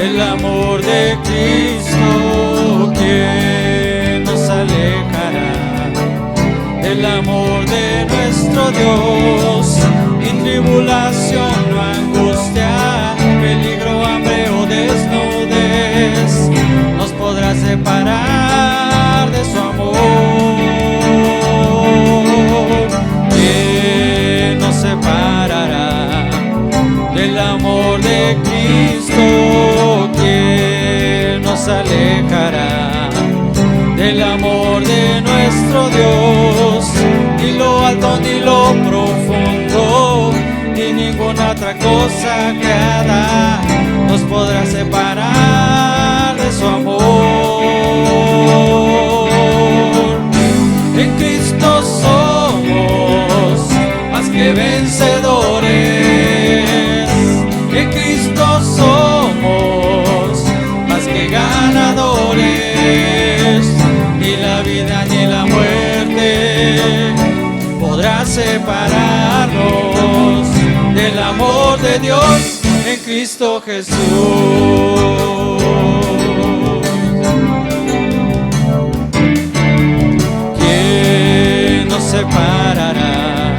del amor de Cristo, ¿quién nos alejará del amor de nuestro Dios? Ni tribulación, no angustia, peligro, hambre o desnudez nos podrá separar de su amor. ¿Quién nos separará del amor de Cristo? ¿Quién nos alejará del amor de nuestro Dios? Ni lo alto ni lo profundo, ni ninguna otra cosa creada nos podrá separar de su amor. En Cristo somos más que vencedores. En Cristo somos más que ganadores. Ni la vida ni la muerte podrá separarnos del amor de Dios en Cristo Jesús. ¿Quién nos separará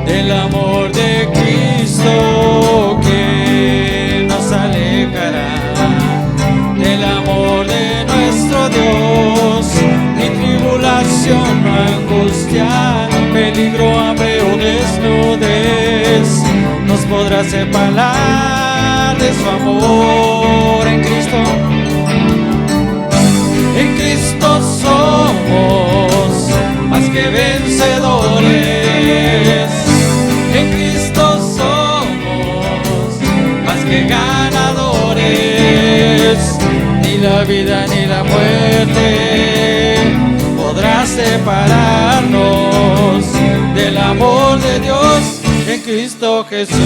del amor de Cristo? ¿Quién nos alejará del amor de nuestro Dios? Ni tribulación, no angustia, peligro, hambre o desnudez nos podrá separar de su amor. En Cristo somos más que vencedores. En Cristo somos más que ganadores. Ni la vida ni la muerte podrá separarnos del amor de Dios en Cristo Jesús.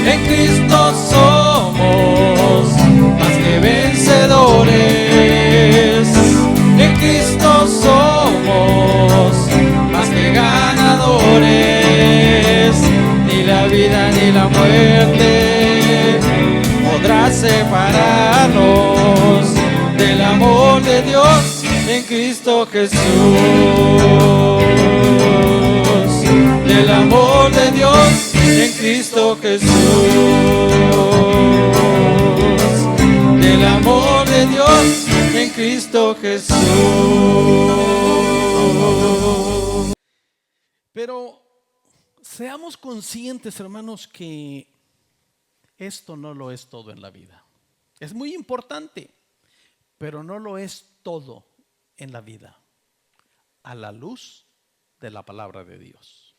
En Cristo somos más que vencedores. En Cristo somos más que ganadores. Ni la vida ni la muerte podrá separarnos del amor de Dios en Cristo Jesús. Del amor de Dios en Cristo Jesús. Del amor de Dios en Cristo Jesús. Pero seamos conscientes, hermanos, que esto no lo es todo en la vida. Es muy importante, pero no lo es todo en la vida, a la luz de la palabra de Dios.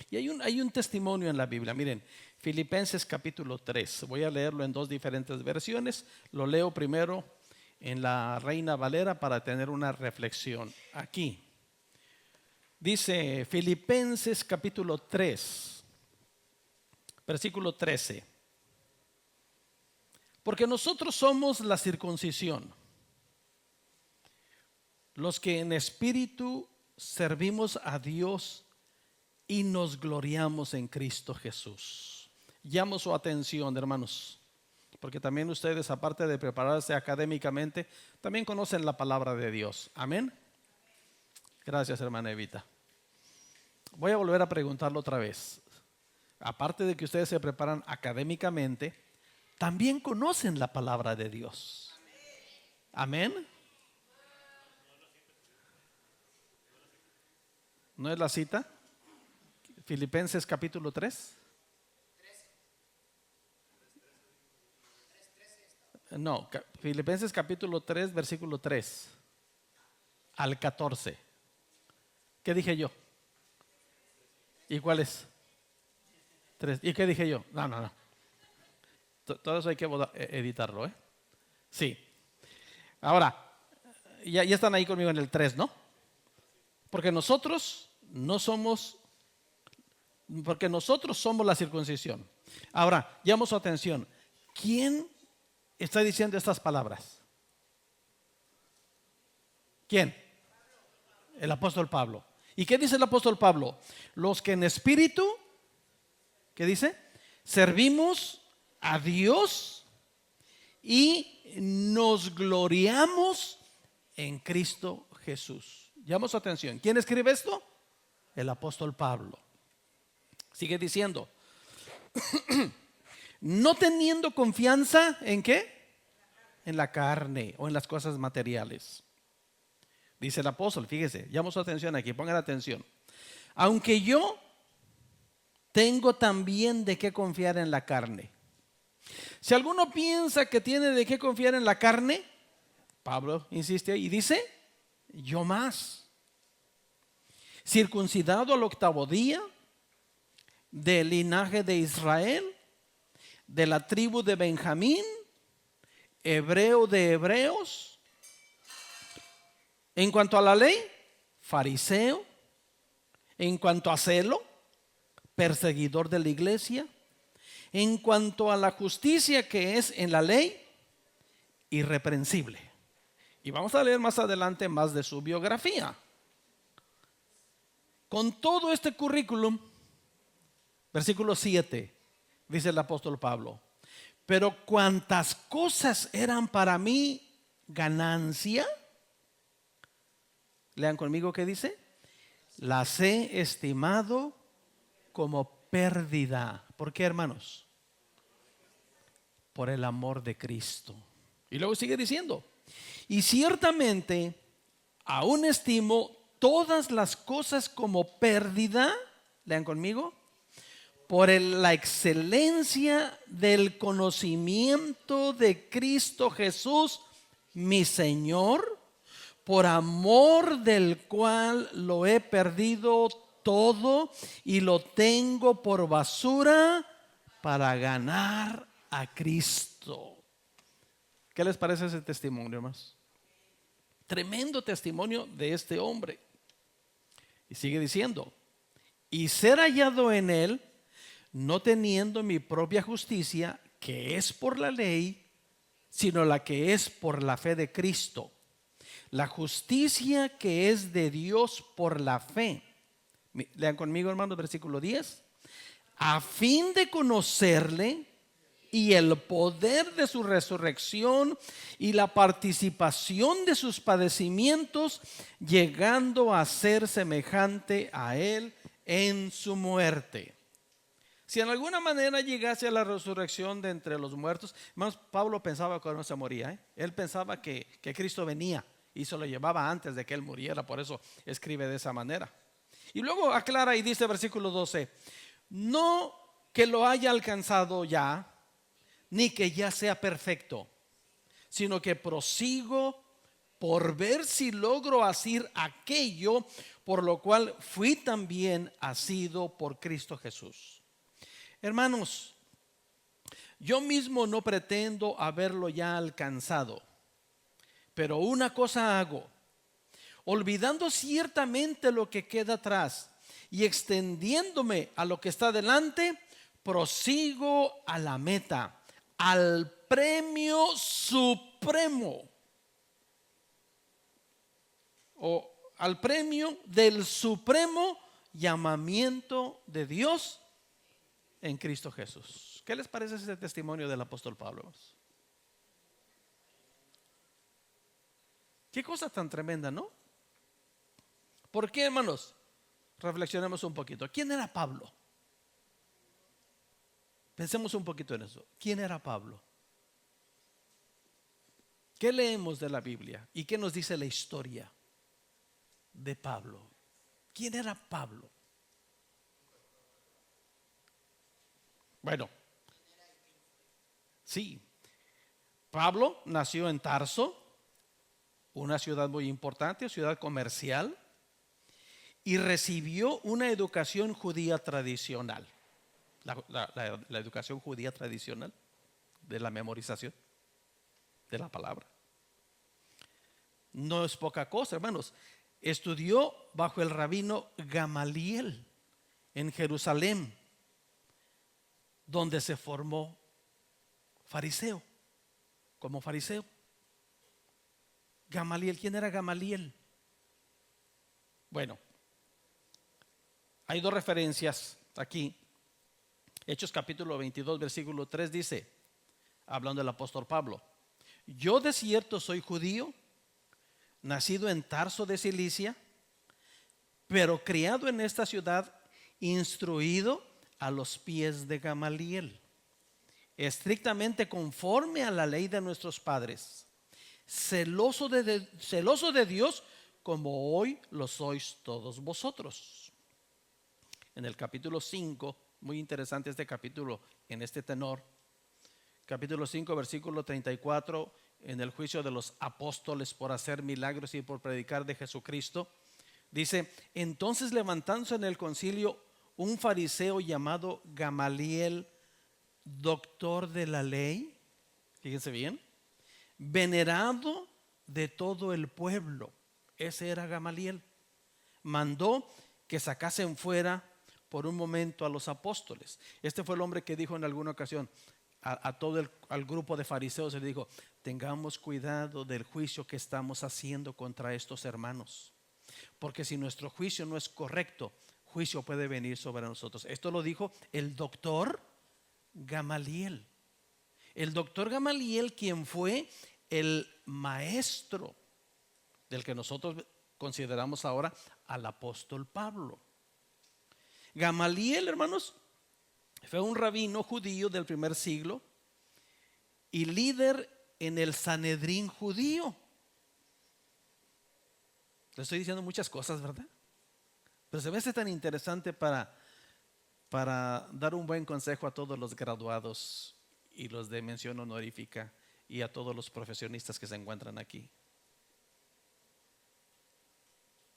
Y hay un testimonio en la Biblia. Miren, Filipenses capítulo 3. Voy a leerlo en dos diferentes versiones. Lo leo primero en la Reina Valera para tener una reflexión aquí. Dice Filipenses capítulo 3, versículo 13. Porque nosotros somos la circuncisión, los que en espíritu servimos a Dios y nos gloriamos en Cristo Jesús. Llamo su atención, hermanos, porque también ustedes, aparte de prepararse académicamente, también conocen la palabra de Dios. Amén. Gracias, hermana Evita. Voy a volver a preguntarlo otra vez. Aparte de que ustedes se preparan académicamente, también conocen la palabra de Dios. Amén. ¿No es la cita? Filipenses capítulo 3. No, Filipenses capítulo 3, versículo 3 al 14. ¿Qué dije yo? ¿Y cuál es? 3. ¿Y qué dije yo? No. Todo eso hay que editarlo, ¿eh? Sí. Ahora, ya están ahí conmigo en el 3, ¿no? Porque nosotros somos la circuncisión. Ahora, llamo su atención. ¿Quién está diciendo estas palabras? ¿Quién? El apóstol Pablo. ¿Y qué dice el apóstol Pablo? Los que en espíritu, ¿qué dice? servimos a Dios y nos gloriamos en Cristo Jesús. Llamo su atención. ¿Quién escribe esto? El apóstol Pablo. Sigue diciendo, no teniendo confianza ¿en qué? En la carne o en las cosas materiales. Dice el apóstol, fíjese, llamo su atención aquí, pongan atención. Aunque yo tengo también de qué confiar en la carne. Si alguno piensa que tiene de qué confiar en la carne, Pablo insiste ahí y dice, yo más. Circuncidado al 8º día, del linaje de Israel, de la tribu de Benjamín, hebreo de hebreos. En cuanto a la ley, fariseo. En cuanto a celo, perseguidor de la iglesia. En cuanto a la justicia que es en la ley, irreprensible. Y vamos a leer más adelante más de su biografía. Con todo este currículum, versículo 7, dice el apóstol Pablo, pero cuantas cosas eran para mí ganancia, lean conmigo qué dice, las he estimado como pérdida. ¿Por qué, hermanos? Por el amor de Cristo. Y luego sigue diciendo, y ciertamente aún estimo todas las cosas como pérdida, lean conmigo, por la excelencia del conocimiento de Cristo Jesús, mi Señor, por amor del cual lo he perdido todo y lo tengo por basura para ganar a Cristo. ¿Qué les parece ese testimonio, hermanos? Tremendo testimonio de este hombre. Y sigue diciendo, y ser hallado en él, no teniendo mi propia justicia, que es por la ley, sino la que es por la fe de Cristo. La justicia que es de Dios por la fe. Lean conmigo, hermanos, versículo 10. A fin de conocerle y el poder de su resurrección y la participación de sus padecimientos, llegando a ser semejante a él en su muerte. Si en alguna manera llegase a la resurrección de entre los muertos, hermanos, Pablo pensaba que no se moría, Él pensaba que Cristo venía y se lo llevaba antes de que él muriera, por eso escribe de esa manera. Y luego aclara y dice versículo 12, no que lo haya alcanzado ya, ni que ya sea perfecto, sino que prosigo por ver si logro hacer aquello por lo cual fui también asido por Cristo Jesús. Hermanos, yo mismo no pretendo haberlo ya alcanzado, pero una cosa hago, olvidando ciertamente lo que queda atrás y extendiéndome a lo que está delante, prosigo a la meta, al premio supremo, o al premio del supremo llamamiento de Dios en Cristo Jesús. ¿Qué les parece ese testimonio del apóstol Pablo? Qué cosa tan tremenda, ¿no? ¿Por qué, hermanos? Reflexionemos un poquito. ¿Quién era Pablo? Pensemos un poquito en eso. ¿Quién era Pablo? ¿Qué leemos de la Biblia? ¿Y qué nos dice la historia de Pablo? ¿Quién era Pablo? Bueno, sí, Pablo nació en Tarso, una ciudad muy importante, ciudad comercial, y recibió una educación judía tradicional. La educación judía tradicional de la memorización de la palabra. No es poca cosa, hermanos. Estudió bajo el rabino Gamaliel en Jerusalén, donde se formó fariseo, como fariseo. Gamaliel, ¿quién era Gamaliel? Bueno, hay dos referencias aquí. Hechos capítulo 22, versículo 3 dice, hablando del apóstol Pablo: yo de cierto soy judío, nacido en Tarso de Cilicia, pero criado en esta ciudad, instruido a los pies de Gamaliel, estrictamente conforme a la ley de nuestros padres, celoso de Dios, como hoy lo sois todos vosotros. En el capítulo 5, muy interesante este capítulo en este tenor, capítulo 5, versículo 34, en el juicio de los apóstoles por hacer milagros y por predicar de Jesucristo, dice: entonces levantándose en el concilio un fariseo llamado Gamaliel, doctor de la ley, fíjense bien, venerado de todo el pueblo, ese era Gamaliel, mandó que sacasen fuera por un momento a los apóstoles. Este fue el hombre que dijo en alguna ocasión a todo al grupo de fariseos, le dijo: tengamos cuidado del juicio que estamos haciendo contra estos hermanos, porque si nuestro juicio no es correcto, juicio puede venir sobre nosotros. Esto lo dijo el doctor Gamaliel. El doctor Gamaliel, quien fue el maestro del que nosotros consideramos ahora al apóstol Pablo. Gamaliel, hermanos, fue un rabino judío del primer siglo y líder en el Sanedrín judío. Le estoy diciendo muchas cosas, ¿verdad? Pero se me hace tan interesante para dar un buen consejo a todos los graduados y los de mención honorífica y a todos los profesionistas que se encuentran aquí.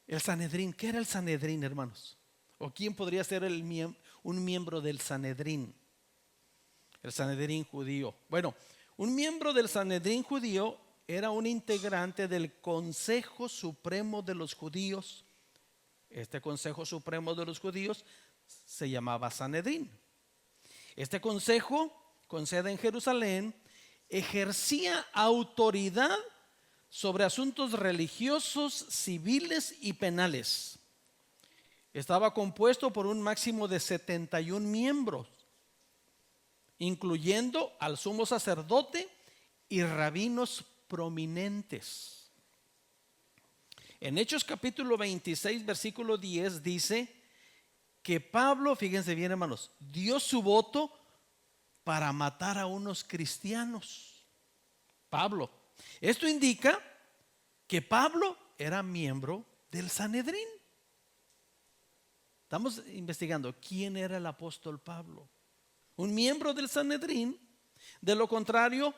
El Sanedrín, ¿qué era el Sanedrín, hermanos? ¿O quién podría ser un miembro del Sanedrín? El Sanedrín judío. Bueno, un miembro del Sanedrín judío era un integrante del Consejo Supremo de los Judíos. Este Consejo Supremo de los Judíos se llamaba Sanedrín. Este consejo, con sede en Jerusalén, ejercía autoridad sobre asuntos religiosos, civiles y penales. Estaba compuesto por un máximo de 71 miembros, incluyendo al sumo sacerdote y rabinos prominentes. En Hechos capítulo 26, versículo 10 dice que Pablo, fíjense bien, hermanos, dio su voto para matar a unos cristianos. Pablo. Esto indica que Pablo era miembro del Sanedrín. Estamos investigando quién era el apóstol Pablo. Un miembro del Sanedrín. De lo contrario,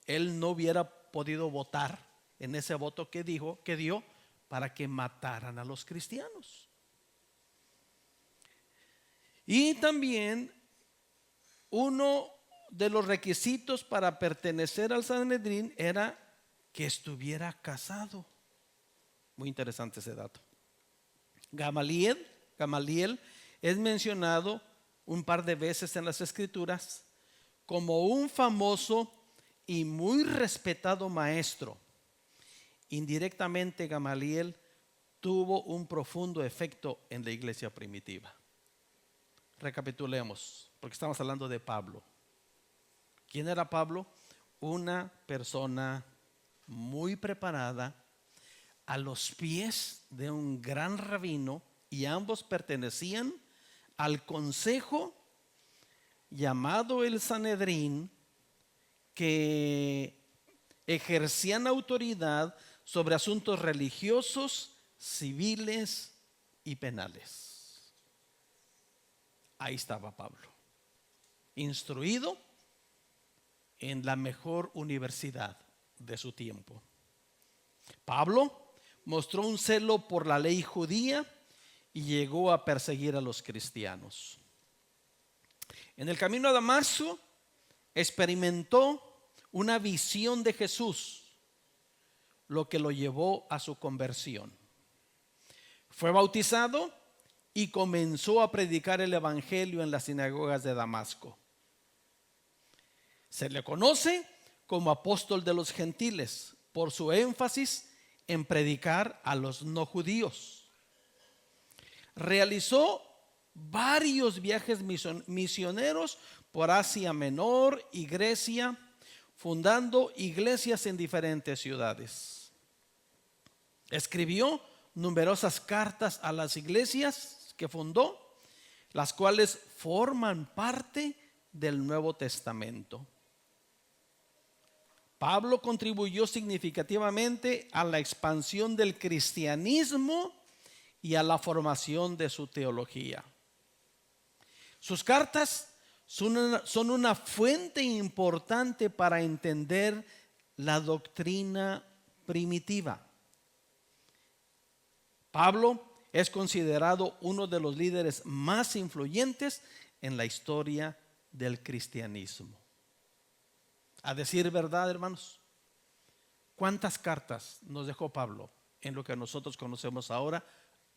él no hubiera podido votar en ese voto que dio para que mataran a los cristianos. Y también uno de los requisitos para pertenecer al Sanedrín era que estuviera casado. Muy interesante ese dato. Gamaliel es mencionado un par de veces en las Escrituras como un famoso y muy respetado maestro. Indirectamente, Gamaliel tuvo un profundo efecto en la iglesia primitiva. Recapitulemos, porque estamos hablando de Pablo. ¿Quién era Pablo? Una persona muy preparada, a los pies de un gran rabino, y ambos pertenecían al consejo llamado el Sanedrín, que ejercían autoridad sobre asuntos religiosos, civiles y penales. Ahí estaba Pablo, instruido en la mejor universidad de su tiempo. Pablo mostró un celo por la ley judía y llegó a perseguir a los cristianos. En el camino a Damasco experimentó una visión de Jesús, lo que lo llevó a su conversión. Fue bautizado y comenzó a predicar el evangelio en las sinagogas de Damasco. Se le conoce como apóstol de los gentiles por su énfasis en predicar a los no judíos. Realizó varios viajes misioneros por Asia Menor y Grecia, fundando iglesias en diferentes ciudades. Escribió numerosas cartas a las iglesias que fundó, las cuales forman parte del Nuevo Testamento. Pablo contribuyó significativamente a la expansión del cristianismo y a la formación de su teología. Sus cartas son una fuente importante para entender la doctrina primitiva. Pablo es considerado uno de los líderes más influyentes en la historia del cristianismo. A decir verdad, hermanos, ¿cuántas cartas nos dejó Pablo en lo que nosotros conocemos ahora,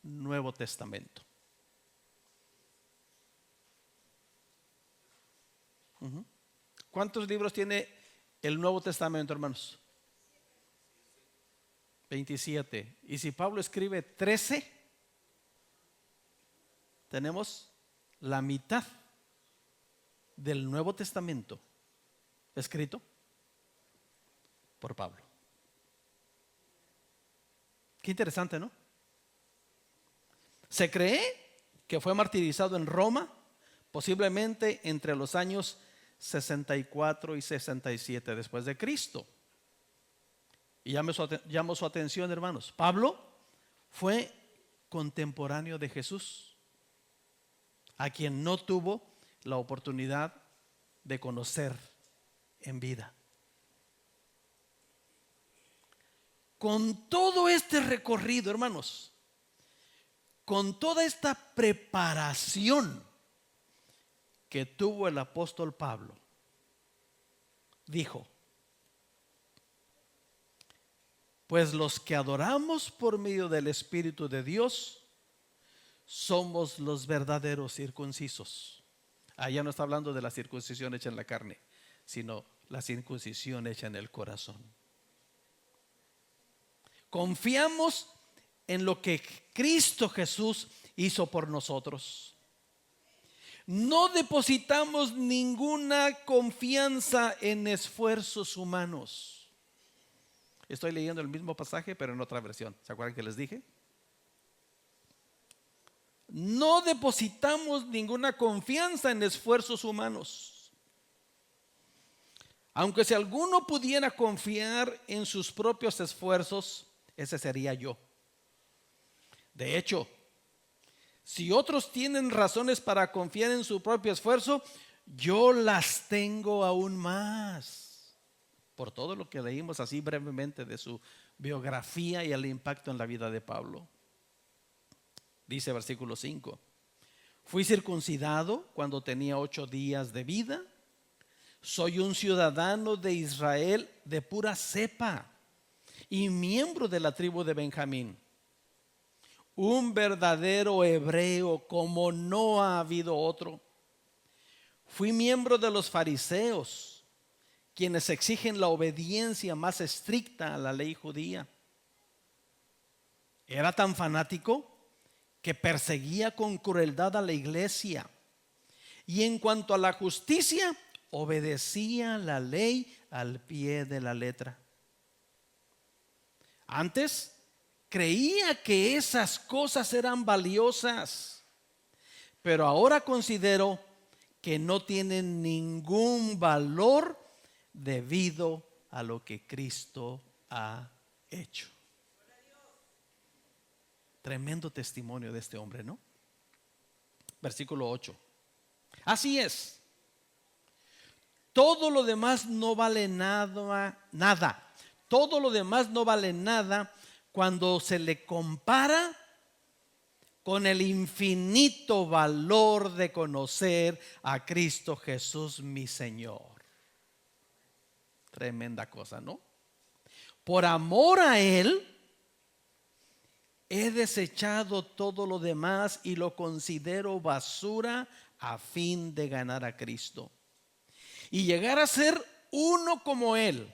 Nuevo Testamento? ¿Cuántos libros tiene el Nuevo Testamento, hermanos? 27. Y si Pablo escribe 13, tenemos la mitad del Nuevo Testamento escrito por Pablo. Qué interesante, ¿no? Se cree que fue martirizado en Roma, posiblemente entre los años 64 y 67 después de Cristo. Y llamo su atención, hermanos. Pablo fue contemporáneo de Jesús, a quien no tuvo la oportunidad de conocer en vida. Con todo este recorrido, hermanos, con toda esta preparación que tuvo el apóstol Pablo, dijo: pues los que adoramos por medio del Espíritu de Dios somos los verdaderos circuncisos. Allá no está hablando de la circuncisión hecha en la carne, sino la circuncisión hecha en el corazón. Confiamos en lo que Cristo Jesús hizo por nosotros. No depositamos ninguna confianza en esfuerzos humanos. Estoy leyendo el mismo pasaje, pero en otra versión. ¿Se acuerdan que les dije? No depositamos ninguna confianza en esfuerzos humanos. Aunque si alguno pudiera confiar en sus propios esfuerzos, ese sería yo. De hecho, si otros tienen razones para confiar en su propio esfuerzo, yo las tengo aún más. Por todo lo que leímos así brevemente de su biografía y el impacto en la vida de Pablo. Dice versículo 5: fui circuncidado cuando tenía 8 días de vida. Soy un ciudadano de Israel de pura cepa y miembro de la tribu de Benjamín. Un verdadero hebreo como no ha habido otro. Fui miembro de los fariseos, quienes exigen la obediencia más estricta a la ley judía. Era tan fanático que perseguía con crueldad a la iglesia, y en cuanto a la justicia, obedecía la ley al pie de la letra. Antes creía que esas cosas eran valiosas, pero ahora considero que no tienen ningún valor debido a lo que Cristo ha hecho. Tremendo testimonio de este hombre, ¿no? Versículo 8. Así es. Todo lo demás no vale nada. Todo lo demás no vale nada cuando se le compara con el infinito valor de conocer a Cristo Jesús, mi Señor. Tremenda cosa, ¿no? Por amor a Él, he desechado todo lo demás y lo considero basura a fin de ganar a Cristo y llegar a ser uno como Él.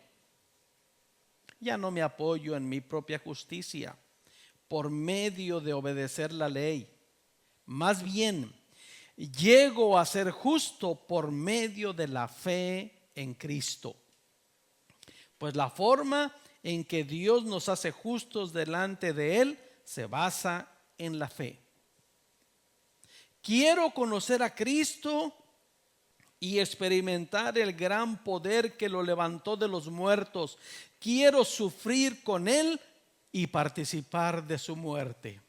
Ya no me apoyo en mi propia justicia por medio de obedecer la ley. Más bien, llego a ser justo por medio de la fe en Cristo. Pues la forma en que Dios nos hace justos delante de Él se basa en la fe. Quiero conocer a Cristo y experimentar el gran poder que lo levantó de los muertos. Quiero sufrir con Él y participar de su muerte,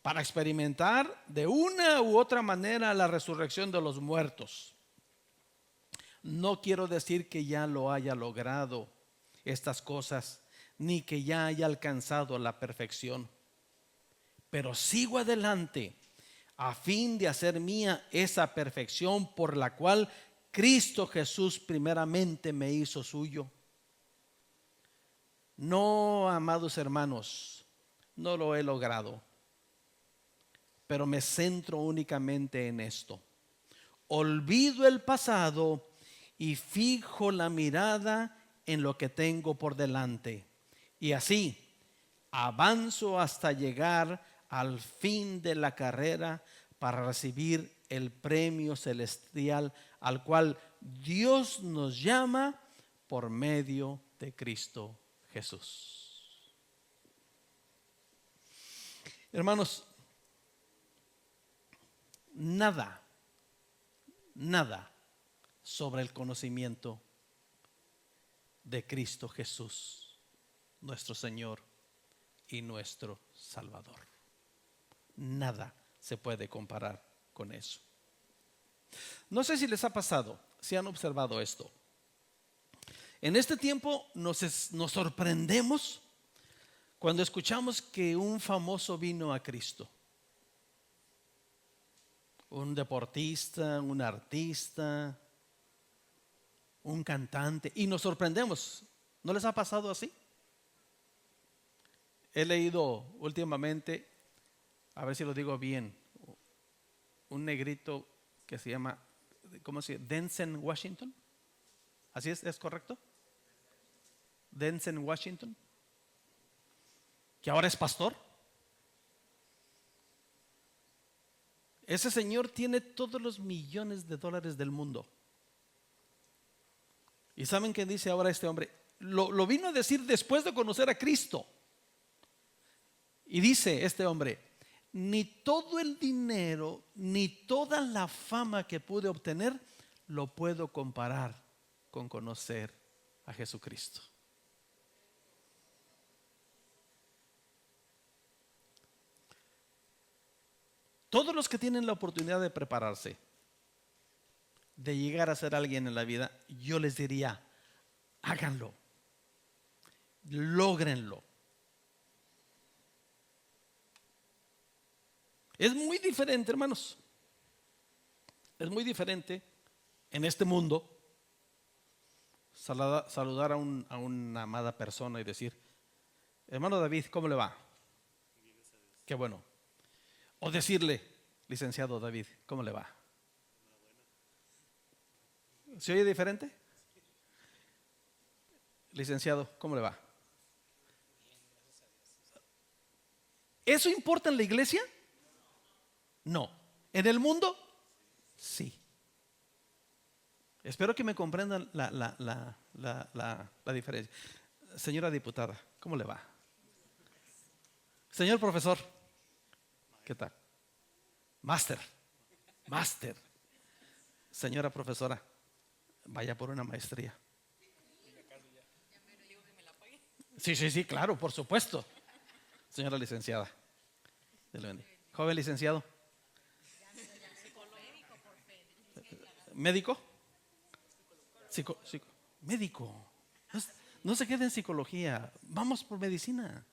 para experimentar de una u otra manera la resurrección de los muertos. No quiero decir que ya lo haya logrado estas cosas, ni que ya haya alcanzado la perfección, pero sigo adelante a fin de hacer mía esa perfección por la cual Cristo Jesús primeramente me hizo suyo. No, amados hermanos, no lo he logrado, pero me centro únicamente en esto. Olvido el pasado y fijo la mirada en lo que tengo por delante. Y así avanzo hasta llegar al fin de la carrera para recibir el premio celestial al cual Dios nos llama por medio de Cristo Jesús. Hermanos, nada sobre el conocimiento de Cristo Jesús, nuestro Señor y nuestro Salvador. Nada se puede comparar con eso. No sé si les ha pasado, si han observado esto. En este tiempo nos sorprendemos cuando escuchamos que un famoso vino a Cristo. Un deportista, un artista, un cantante, y nos sorprendemos. ¿No les ha pasado así? He leído últimamente, a ver si lo digo bien, un negrito que se llama, ¿cómo se llama? Denzel Washington. ¿Así es correcto? Denzel Washington, que ahora es pastor. Ese señor tiene todos los millones de dólares del mundo. ¿Y saben qué dice ahora este hombre? Lo vino a decir después de conocer a Cristo. Y dice este hombre: ni todo el dinero, ni toda la fama que pude obtener lo puedo comparar con conocer a Jesucristo. Todos los que tienen la oportunidad de prepararse, de llegar a ser alguien en la vida, yo les diría: háganlo, lógrenlo. Es muy diferente, hermanos. Es muy diferente en este mundo saludar a una amada persona y decir: hermano David, ¿cómo le va? Qué bueno. O decirle: licenciado David, ¿cómo le va? ¿Se oye diferente? Licenciado, ¿cómo le va? ¿Eso importa en la iglesia? No. ¿En el mundo? Sí. Espero que me comprendan la diferencia. Señora diputada, ¿cómo le va? Señor profesor, ¿qué tal? Máster. Señora profesora, vaya por una maestría. Sí, claro, por supuesto. Señora licenciada, joven licenciado, médico, médico. No se quede en psicología, vamos por medicina.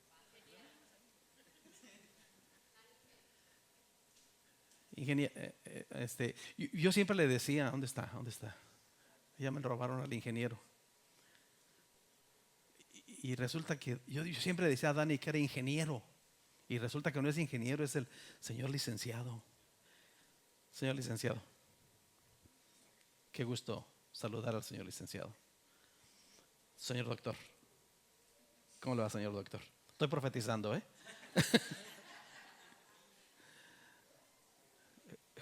Yo siempre le decía: ¿dónde está? Ya me robaron al ingeniero. Y resulta que yo siempre decía a Dani que era ingeniero, y resulta que no es ingeniero, es el señor licenciado. Señor licenciado, qué gusto saludar al señor licenciado. Señor doctor, ¿cómo le va, señor doctor? Estoy profetizando,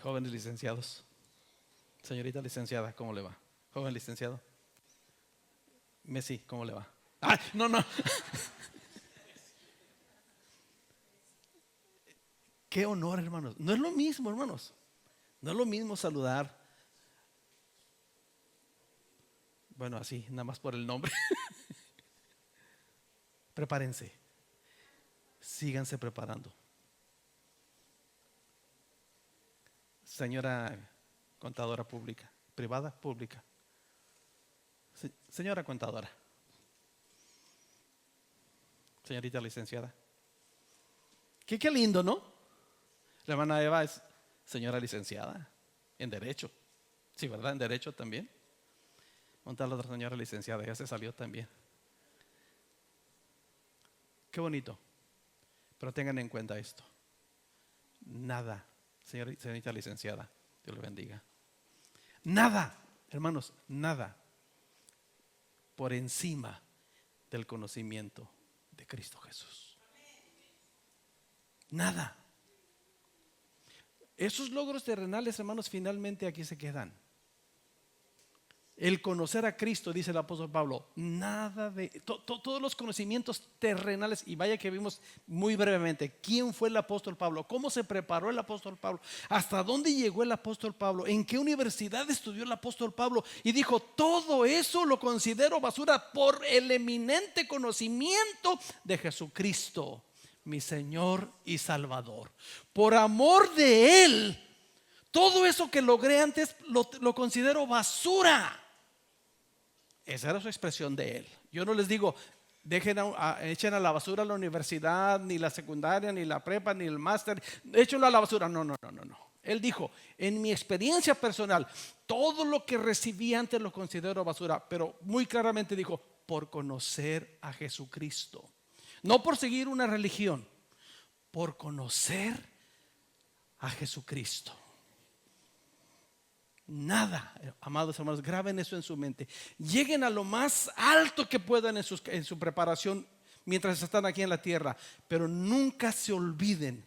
Jóvenes licenciados. Señorita licenciada, ¿cómo le va? Joven licenciado. Messi, ¿cómo le va? ¡Ay, no, no! Qué honor, hermanos. No es lo mismo, hermanos. No es lo mismo saludar. Bueno, así, nada más por el nombre. Prepárense. Síganse preparando. Señora contadora pública, privada, pública. Señora contadora. Señorita licenciada. Qué lindo, ¿no? La hermana Eva es señora licenciada en Derecho. Sí, ¿verdad? En Derecho también. Montar la otra señora licenciada, ya se salió también. Qué bonito. Pero tengan en cuenta esto. Nada, señorita licenciada, Dios le bendiga. Nada, hermanos, nada por encima del conocimiento de Cristo Jesús. Nada. Esos logros terrenales, hermanos, finalmente aquí se quedan. El conocer a Cristo, dice el apóstol Pablo, nada de todos los conocimientos terrenales. Y vaya que vimos muy brevemente quién fue el apóstol Pablo, cómo se preparó el apóstol Pablo, hasta dónde llegó el apóstol Pablo, en qué universidad estudió el apóstol Pablo. Y dijo, todo eso lo considero basura por el eminente conocimiento de Jesucristo, mi Señor y Salvador. Por amor de Él, todo eso que logré antes lo considero basura. Esa era su expresión de él. Yo no les digo, echen a la basura la universidad, ni la secundaria, ni la prepa, ni el máster. Échenlo a la basura. No. Él dijo, en mi experiencia personal, todo lo que recibí antes lo considero basura. Pero muy claramente dijo, por conocer a Jesucristo. No por seguir una religión, por conocer a Jesucristo. Nada, amados hermanos, graben eso en su mente. Lleguen a lo más alto que puedan en su preparación mientras están aquí en la tierra, pero nunca se olviden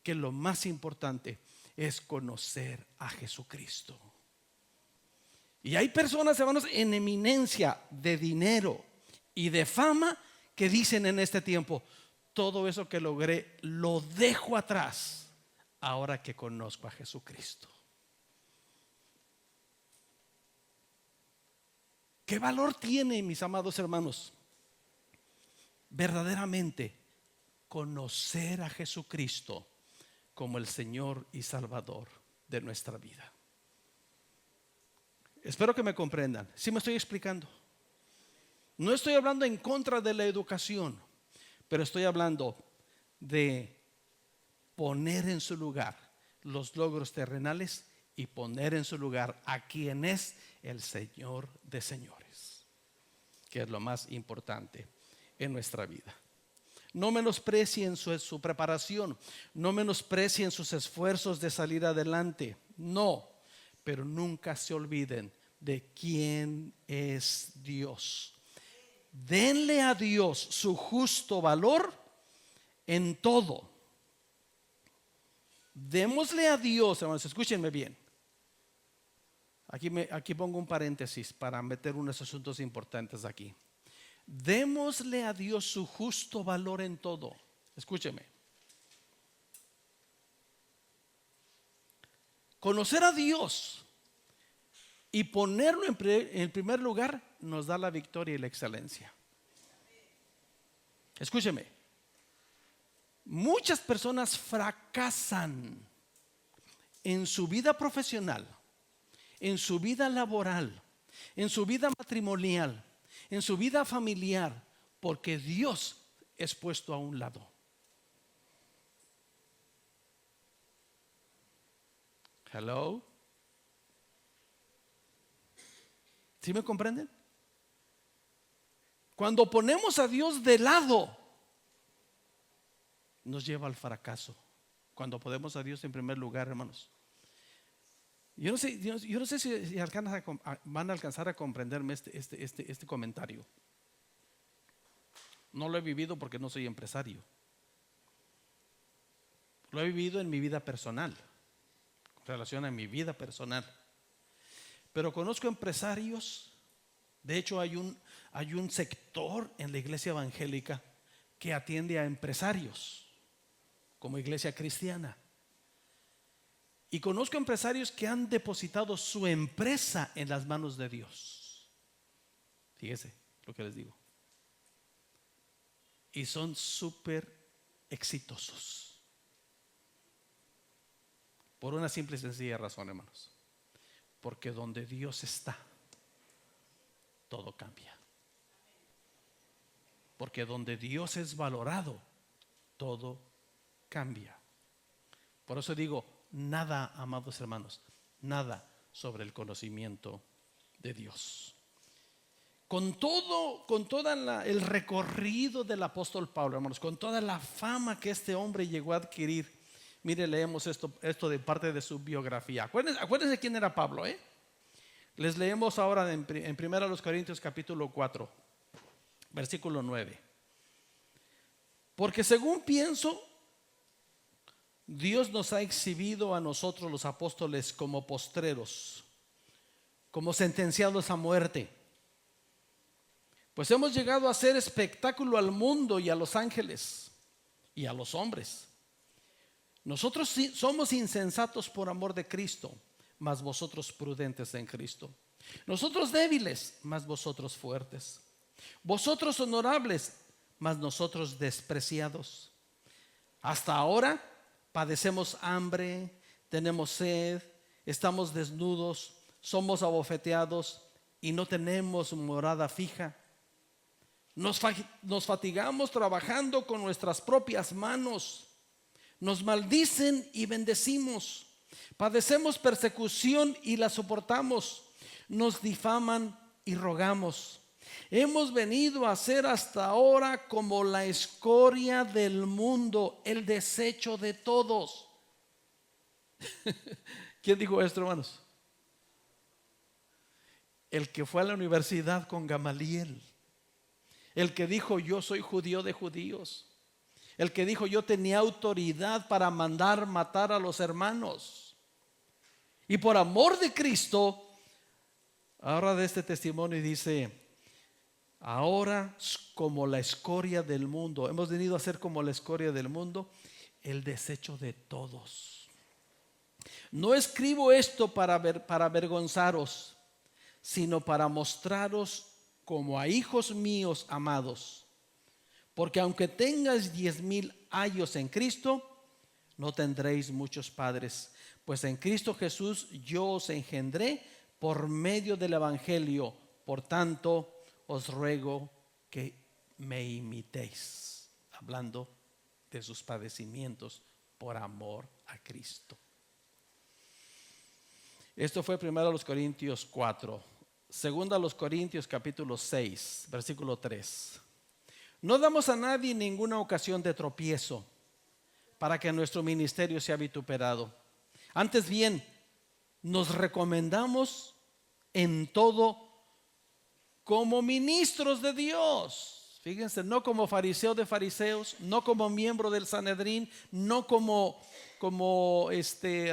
que lo más importante es conocer a Jesucristo. Y hay personas, hermanos, en eminencia de dinero y de fama que dicen en este tiempo, todo eso que logré lo dejo atrás ahora que conozco a Jesucristo. ¿Qué valor tiene, mis amados hermanos, verdaderamente conocer a Jesucristo como el Señor y Salvador de nuestra vida? Espero que me comprendan. ¿Sí me estoy explicando? No estoy hablando en contra de la educación, pero estoy hablando de poner en su lugar los logros terrenales y poner en su lugar a quien es el Señor de señores, que es lo más importante en nuestra vida. No menosprecien su preparación, no menosprecien sus esfuerzos de salir adelante, no, pero nunca se olviden de quién es Dios. Denle a Dios su justo valor en todo. Démosle a Dios, hermanos, escúchenme bien. Aquí pongo un paréntesis para meter unos asuntos importantes aquí. Démosle a Dios su justo valor en todo. Escúcheme. Conocer a Dios y ponerlo en primer lugar nos da la victoria y la excelencia. Escúcheme. Muchas personas fracasan en su vida profesional, en su vida laboral, en su vida matrimonial, en su vida familiar, porque Dios es puesto a un lado. Hello. ¿Sí me comprenden? Cuando ponemos a Dios de lado, nos lleva al fracaso. Cuando ponemos a Dios en primer lugar, hermanos. Yo no sé si van a alcanzar a comprenderme este comentario. No lo he vivido porque no soy empresario. Lo he vivido en mi vida personal, relación a mi vida personal. Pero conozco empresarios. De hecho, hay un sector en la iglesia evangélica que atiende a empresarios como iglesia cristiana. Y conozco empresarios que han depositado su empresa en las manos de Dios. Fíjese lo que les digo. Y son súper exitosos. Por una simple y sencilla razón, hermanos. Porque donde Dios está, todo cambia. Porque donde Dios es valorado, todo cambia. Por eso digo, nada, amados hermanos, nada sobre el conocimiento de Dios. Con todo el recorrido del apóstol Pablo, hermanos, con toda la fama que este hombre llegó a adquirir, mire, leemos esto de parte de su biografía. Acuérdense quién era Pablo, ¿eh? Les leemos ahora en 1 Corintios capítulo 4, versículo 9. Porque según pienso, Dios nos ha exhibido a nosotros los apóstoles como postreros, como sentenciados a muerte. Pues hemos llegado a hacer espectáculo al mundo y a los ángeles y a los hombres. Nosotros somos insensatos por amor de Cristo, mas vosotros prudentes en Cristo. Nosotros débiles, mas vosotros fuertes. Vosotros honorables, mas nosotros despreciados. Hasta ahora padecemos hambre, tenemos sed, estamos desnudos, somos abofeteados y no tenemos morada fija. Nos fatigamos trabajando con nuestras propias manos. Nos maldicen y bendecimos. Padecemos persecución y la soportamos. Nos difaman y rogamos. Hemos venido a ser hasta ahora como la escoria del mundo, el desecho de todos. ¿Quién dijo esto, hermanos? El que fue a la universidad con Gamaliel. El que dijo, yo soy judío de judíos. El que dijo, yo tenía autoridad para mandar matar a los hermanos. Y por amor de Cristo, ahora de este testimonio dice, ahora como la escoria del mundo, hemos venido a ser como la escoria del mundo, el desecho de todos. No escribo esto para avergonzaros, sino para mostraros como a hijos míos amados. Porque aunque tengas 10,000 años en Cristo, no tendréis muchos padres. Pues en Cristo Jesús yo os engendré por medio del Evangelio. Por tanto, os ruego que me imitéis. Hablando de sus padecimientos por amor a Cristo. Esto fue primero a los Corintios 4. Segunda a los Corintios capítulo 6, versículo 3. No damos a nadie ninguna ocasión de tropiezo para que nuestro ministerio sea vituperado. Antes bien, nos recomendamos en todo como ministros de Dios. Fíjense, no como fariseo de fariseos, no como miembro del Sanedrín, no como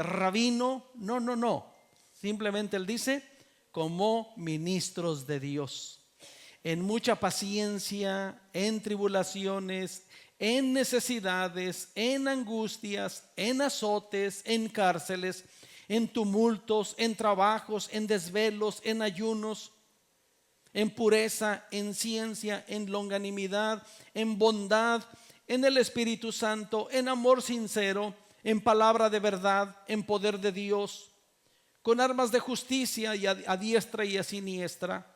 rabino, no. Simplemente él dice, como ministros de Dios. En mucha paciencia, en tribulaciones, en necesidades, en angustias, en azotes, en cárceles, en tumultos, en trabajos, en desvelos, en ayunos, en pureza, en ciencia, en longanimidad, en bondad, en el Espíritu Santo, en amor sincero, en palabra de verdad, en poder de Dios, con armas de justicia y a diestra y a siniestra,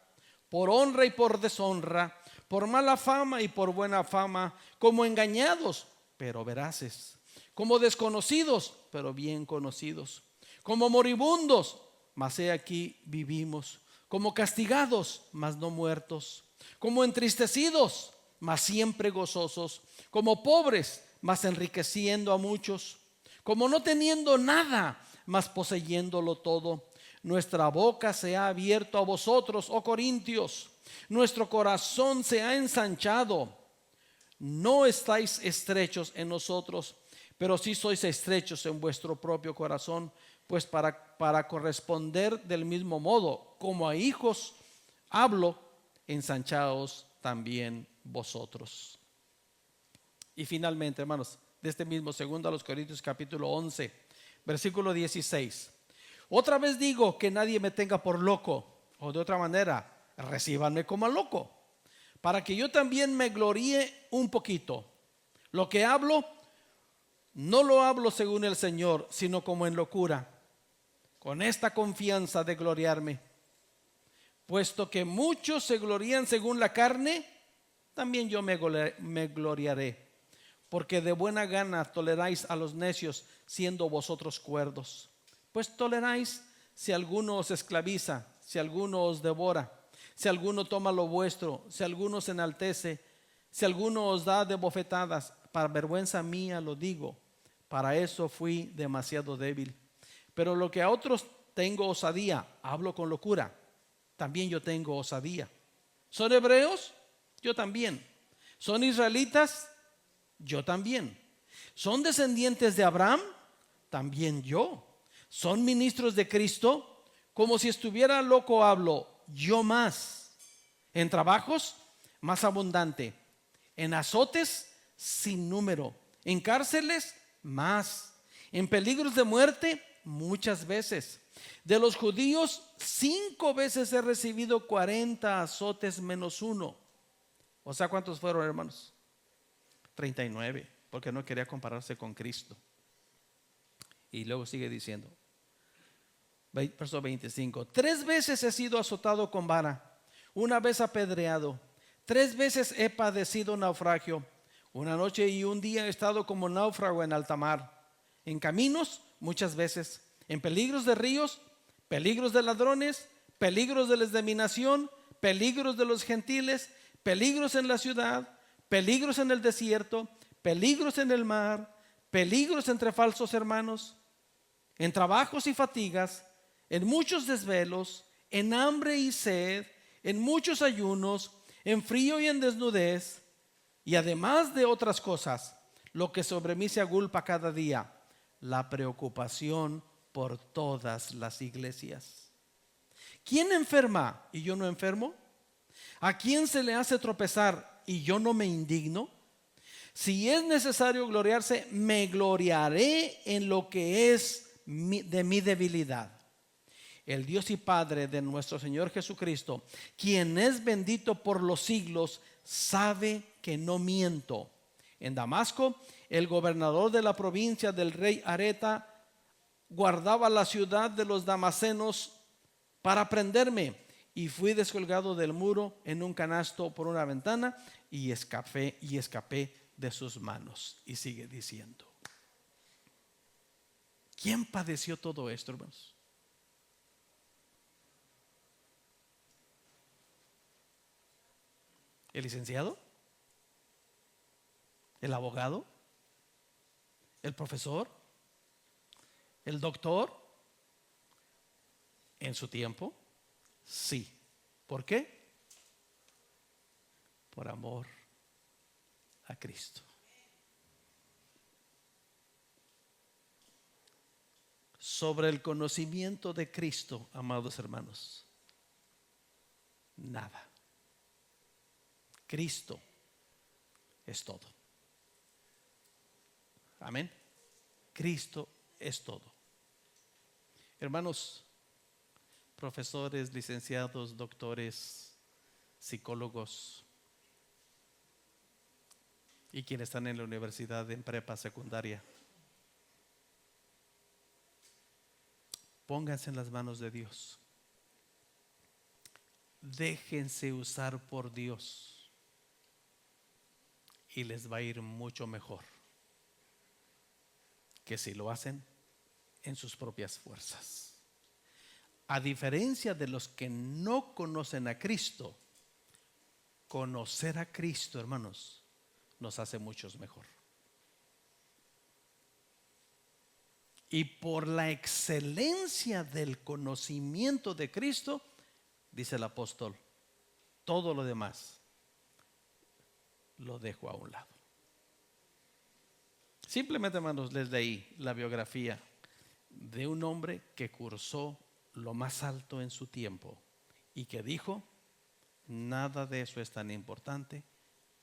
por honra y por deshonra, por mala fama y por buena fama, como engañados, pero veraces, como desconocidos, pero bien conocidos, como moribundos, mas he aquí vivimos, como castigados, mas no muertos, como entristecidos, mas siempre gozosos, como pobres, mas enriqueciendo a muchos, como no teniendo nada, mas poseyéndolo todo. Nuestra boca se ha abierto a vosotros, oh Corintios. Nuestro corazón se ha ensanchado. No estáis estrechos en nosotros, pero sí sois estrechos en vuestro propio corazón, pues para corresponder del mismo modo, como a hijos hablo, ensanchaos también vosotros. Y finalmente, hermanos, de este mismo 2 Corintios capítulo 11, versículo 16. Otra vez digo que nadie me tenga por loco, o de otra manera, recíbanme como a loco, para que yo también me gloríe un poquito. Lo que hablo, no lo hablo según el Señor, sino como en locura, con esta confianza de gloriarme. Puesto que muchos se glorían según la carne, también yo me gloriaré. Porque de buena gana toleráis a los necios, siendo vosotros cuerdos. Pues toleráis si alguno os esclaviza, si alguno os devora, si alguno toma lo vuestro, si alguno se enaltece, si alguno os da de bofetadas. Para vergüenza mía lo digo, para eso fui demasiado débil. Pero lo que a otros tengo osadía, hablo con locura, también yo tengo osadía. ¿Son hebreos? Yo también. ¿Son israelitas? Yo también. ¿Son descendientes de Abraham? También yo. ¿Son ministros de Cristo? Como si estuviera loco hablo, yo más. En trabajos, más abundante. En azotes, sin número. En cárceles, más. En peligros de muerte, muchas veces. De los judíos, 5 veces he recibido 40 azotes menos uno. O sea, ¿cuántos fueron, hermanos? 39, porque no quería compararse con Cristo. Y luego sigue diciendo, verso 25: 3 veces he sido azotado con vara, 1 vez apedreado, 3 veces he padecido naufragio, 1 noche y 1 día he estado como náufrago en alta mar, en caminos muchas veces, en peligros de ríos, peligros de ladrones, peligros de la exterminación, peligros de los gentiles, peligros en la ciudad, peligros en el desierto, peligros en el mar, peligros entre falsos hermanos, en trabajos y fatigas, en muchos desvelos, en hambre y sed, en muchos ayunos, en frío y en desnudez, y además de otras cosas, lo que sobre mí se agolpa cada día, la preocupación por todas las iglesias. ¿Quién enferma y yo no enfermo? ¿A quién se le hace tropezar y yo no me indigno? Si es necesario gloriarse, me gloriaré en lo que es de mi debilidad. El Dios y Padre de nuestro Señor Jesucristo, quien es bendito por los siglos, sabe que no miento. En Damasco, el gobernador de la provincia del rey Areta guardaba la ciudad de los damasenos para prenderme, y fui descolgado del muro en un canasto por una ventana y escapé de sus manos. Y sigue diciendo. ¿Quién padeció todo esto, hermanos? ¿El licenciado? ¿El abogado? ¿El profesor? ¿El doctor? ¿En su tiempo? Sí. ¿Por qué? Por amor a Cristo. Sobre el conocimiento de Cristo, amados hermanos, nada. Cristo es todo. Amén. Cristo es todo. Hermanos, profesores, licenciados, doctores, psicólogos y quienes están en la universidad en prepa secundaria, pónganse en las manos de Dios. Déjense usar por Dios y les va a ir mucho mejor que si lo hacen en sus propias fuerzas. A diferencia de los que no conocen a Cristo, conocer a Cristo, hermanos, nos hace muchos mejor. Y por la excelencia del conocimiento de Cristo, dice el apóstol, todo lo demás lo dejo a un lado. Simplemente, hermanos, les leí la biografía de un hombre que cursó lo más alto en su tiempo y que dijo: nada de eso es tan importante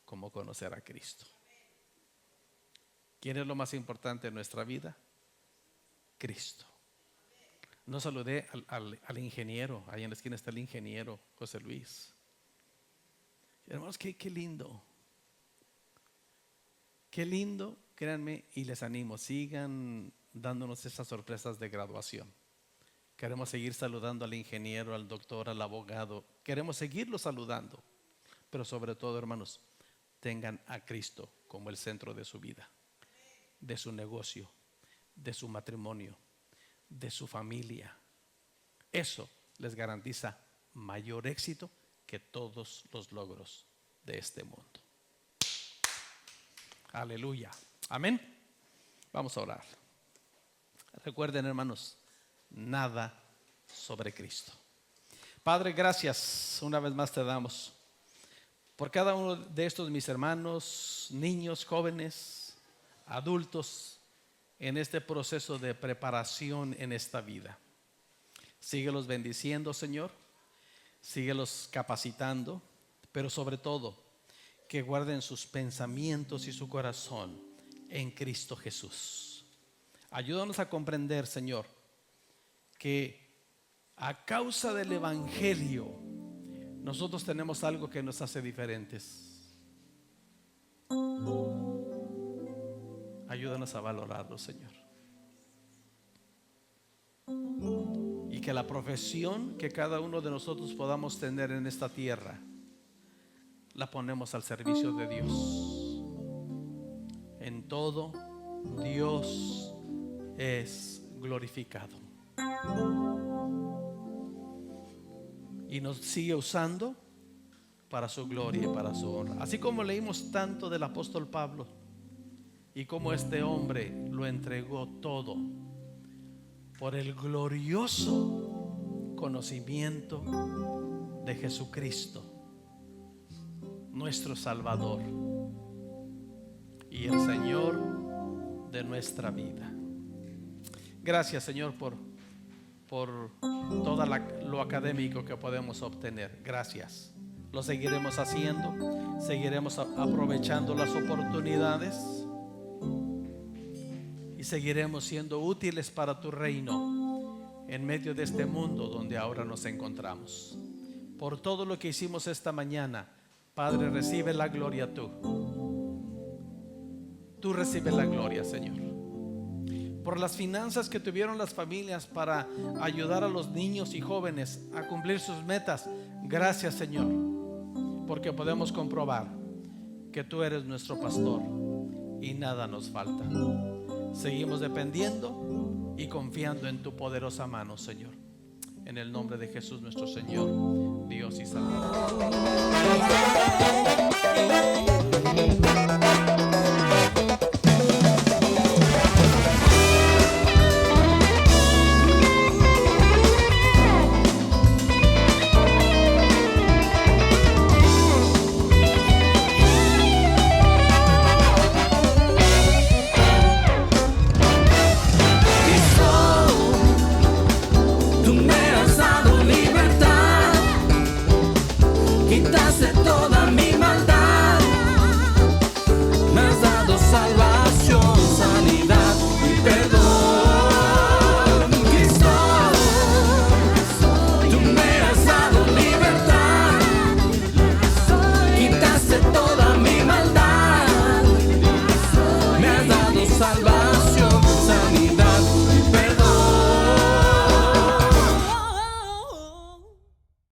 como conocer a Cristo. ¿Quién es lo más importante en nuestra vida? Cristo. No saludé al ingeniero. Ahí en la esquina está el ingeniero José Luis. Hermanos, qué lindo. Qué lindo, créanme, y les animo, sigan dándonos esas sorpresas de graduación. Queremos seguir saludando al ingeniero, al doctor, al abogado. Queremos seguirlo saludando. Pero sobre todo, hermanos, tengan a Cristo como el centro de su vida, de su negocio, de su matrimonio, de su familia. Eso les garantiza mayor éxito que todos los logros de este mundo. Aleluya. Amén. Vamos a orar. Recuerden, hermanos, nada sobre Cristo. Padre, gracias una vez más te damos por cada uno de estos mis hermanos, niños, jóvenes, adultos, en este proceso de preparación en esta vida. Síguelos bendiciendo, Señor. Síguelos capacitando, pero sobre todo que guarden sus pensamientos y su corazón en Cristo Jesús. Ayúdanos a comprender, Señor, que a causa del Evangelio nosotros tenemos algo que nos hace diferentes. Ayúdanos a valorarlo, Señor. Y que la profesión que cada uno de nosotros podamos tener en esta tierra la ponemos al servicio de Dios. En todo, Dios es glorificado. Y nos sigue usando para su gloria y para su honra. Así como leímos tanto del apóstol Pablo y cómo este hombre lo entregó todo por el glorioso conocimiento de Jesucristo, nuestro Salvador y el Señor de nuestra vida. Gracias, Señor, por todo lo académico que podemos obtener. Gracias. Lo seguiremos haciendo, seguiremos aprovechando las oportunidades y seguiremos siendo útiles para tu reino en medio de este mundo donde ahora nos encontramos. Por todo lo que hicimos esta mañana, Padre, recibe la gloria tú. Tú recibes la gloria, Señor. Por las finanzas que tuvieron las familias para ayudar a los niños y jóvenes a cumplir sus metas. Gracias, Señor, porque podemos comprobar que tú eres nuestro pastor y nada nos falta. Seguimos dependiendo y confiando en tu poderosa mano, Señor. En el nombre de Jesús, nuestro Señor, Dios y Salvador.